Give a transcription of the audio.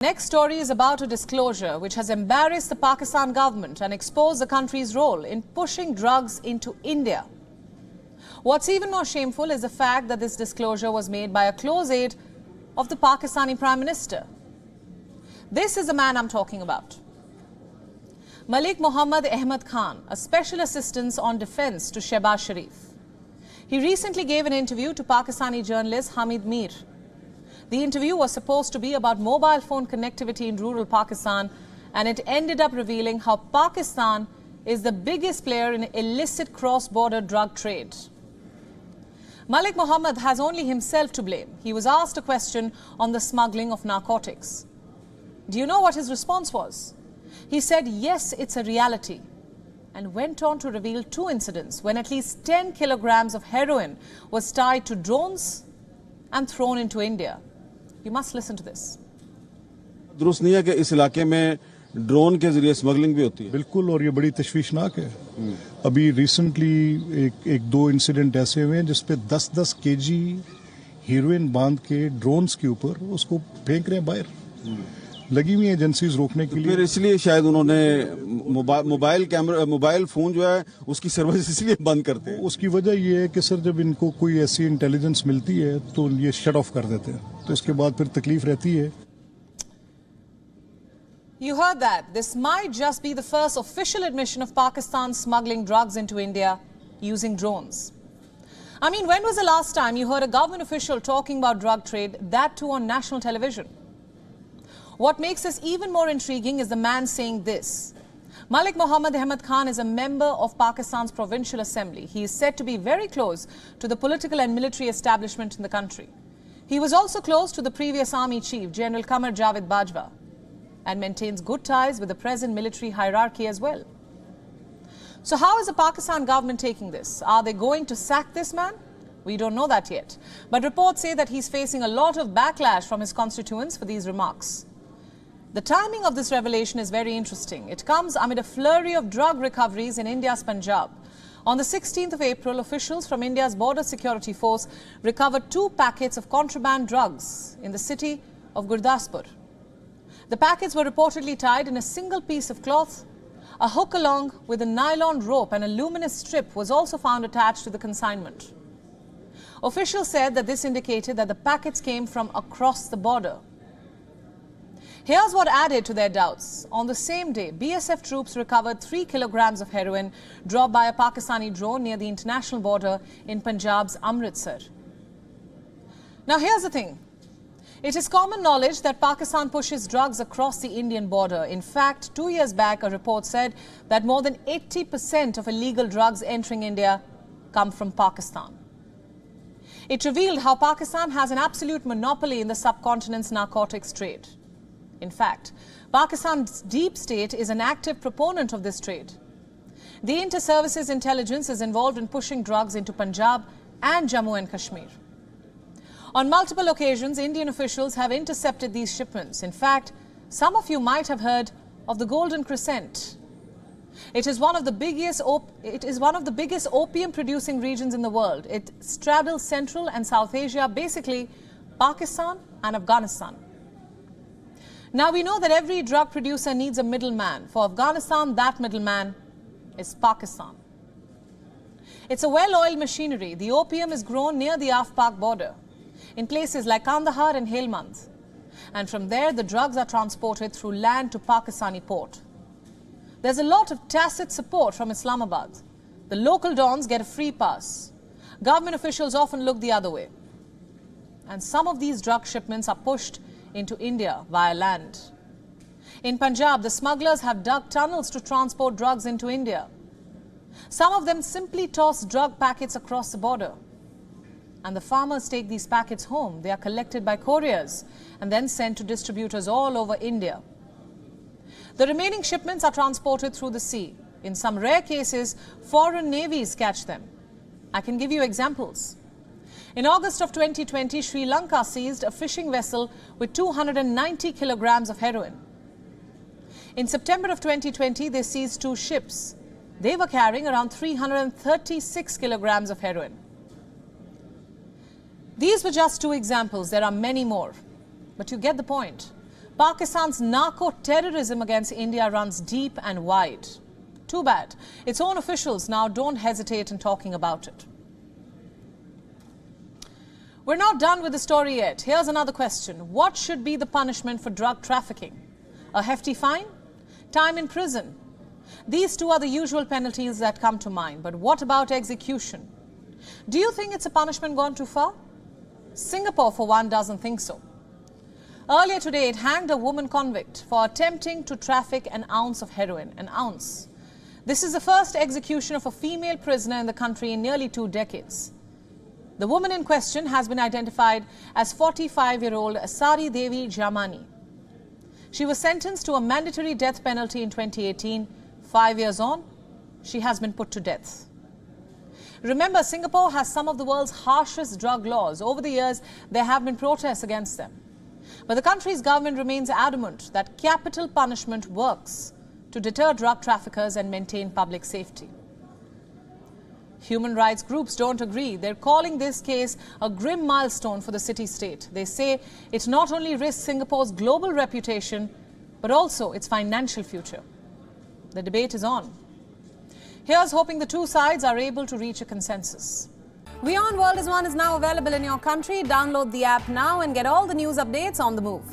Next story is about a disclosure which has embarrassed the Pakistan government and exposed the country's role in pushing drugs into India. What's even more shameful is the fact that this disclosure was made by a close aide of the Pakistani Prime Minister. This is the man I'm talking about. Malik Mohammad Ahmad Khan, a special assistant on defense to Shehbaz Sharif. He recently gave an interview to Pakistani journalist Hamid Mir. The interview was supposed to be about mobile phone connectivity in rural Pakistan, and it ended up revealing how Pakistan is the biggest player in illicit cross-border drug trade. Malik Mohammed has only himself to blame. He was asked a question on the smuggling of narcotics. Do you know what his response was? He said, yes, it's a reality, and went on to reveal two incidents when at least 10 kilograms of heroin was tied to drones and thrown into India. You must listen to this. दुरुस्त नहीं है कि इस इलाके में drone के जरिए smuggling भी होती है। बिल्कुल, और ये बड़ी तशवीशनाक है। अभी रिसेंटली एक दो इंसिडेंट ऐसे हुए हैं जिसपे 10-10 केजी हीरोइन बांध के ड्रोन्स के ऊपर उसको फेंक रहे हैं बाहर। लगी हुई एजेंसीज रोकने के लिए। फिर इसलिए शायद उन्होंने मोबाइल फोन जो है उसकी सर्विस इसलिए बंद करते हैं। उसकी वजह ये है कि सर जब इनको कोई ऐसी इंटेलिजेंस मिलती है तो ये शट ऑफ कर देते हैं, तो इसके बाद फिर तकलीफ रहती है। You heard that. This might just be the first official admission of Pakistan smuggling drugs into India using drones. I mean, when was the last time you heard a government official talking about drug trade, that too on national television? What makes this even more intriguing is the man saying this. Malik Mohammad Ahmad Khan is a member of Pakistan's Provincial Assembly. He is said to be very close to the political and military establishment in the country. He was also close to the previous army chief, General Qamar Javed Bajwa, and maintains good ties with the present military hierarchy as well. So how is the Pakistan government taking this? Are they going to sack this man? We don't know that yet. But reports say that he's facing a lot of backlash from his constituents for these remarks. The timing of this revelation is very interesting. It comes amid a flurry of drug recoveries in India's Punjab. On the 16th of April, officials from India's Border Security Force recovered 2 packets of contraband drugs in the city of Gurdaspur. The packets were reportedly tied in a single piece of cloth. A hook along with a nylon rope and a luminous strip was also found attached to the consignment. Officials said that this indicated that the packets came from across the border. Here's what added to their doubts. On the same day, BSF troops recovered 3 kilograms of heroin dropped by a Pakistani drone near the international border in Punjab's Amritsar. Now here's the thing. It is common knowledge that Pakistan pushes drugs across the Indian border. In fact, 2 years back, a report said that more than 80% of illegal drugs entering India come from Pakistan. It revealed how Pakistan has an absolute monopoly in the subcontinent's narcotics trade. In fact, Pakistan's deep state is an active proponent of this trade. The inter-services intelligence is involved in pushing drugs into Punjab and Jammu and Kashmir. On multiple occasions, Indian officials have intercepted these shipments. In fact, some of you might have heard of the Golden Crescent. It is one of the biggest opium-producing regions in the world. It straddles Central and South Asia, basically Pakistan and Afghanistan. Now we know that every drug producer needs a middleman. For Afghanistan, that middleman is Pakistan. It's a well-oiled machinery. The opium is grown near the Af-Pak border, in places like Kandahar and Helmand. And from there, the drugs are transported through land to Pakistani port. There's a lot of tacit support from Islamabad. The local dons get a free pass. Government officials often look the other way. And some of these drug shipments are pushed into India via land. In Punjab, the smugglers have dug tunnels to transport drugs into India. Some of them simply toss drug packets across the border. And the farmers take these packets home. They are collected by couriers and then sent to distributors all over India. The remaining shipments are transported through the sea. In some rare cases, foreign navies catch them. I can give you examples. In August of 2020, Sri Lanka seized a fishing vessel with 290 kilograms of heroin. In September of 2020, they seized 2 ships. They were carrying around 336 kilograms of heroin. These were just 2 examples. There are many more. But you get the point. Pakistan's narco-terrorism against India runs deep and wide. Too bad. Its own officials now don't hesitate in talking about it. We're not done with the story yet. Here's another question. What should be the punishment for drug trafficking? A hefty fine? Time in prison? These two are the usual penalties that come to mind. But what about execution? Do you think it's a punishment gone too far? Singapore, for one, doesn't think so. Earlier today, it hanged a woman convict for attempting to traffic an ounce of heroin. An ounce. This is the first execution of a female prisoner in the country in nearly 2 decades. The woman in question has been identified as 45-year-old Asari Devi Jamani. She was sentenced to a mandatory death penalty in 2018. 5 years on, she has been put to death. Remember, Singapore has some of the world's harshest drug laws. Over the years, there have been protests against them. But the country's government remains adamant that capital punishment works to deter drug traffickers and maintain public safety. Human rights groups don't agree. They're calling this case a grim milestone for the city-state. They say it not only risks Singapore's global reputation, but also its financial future. The debate is on. Here's hoping the two sides are able to reach a consensus. WION World is now available in your country. Download the app now and get all the news updates on the move.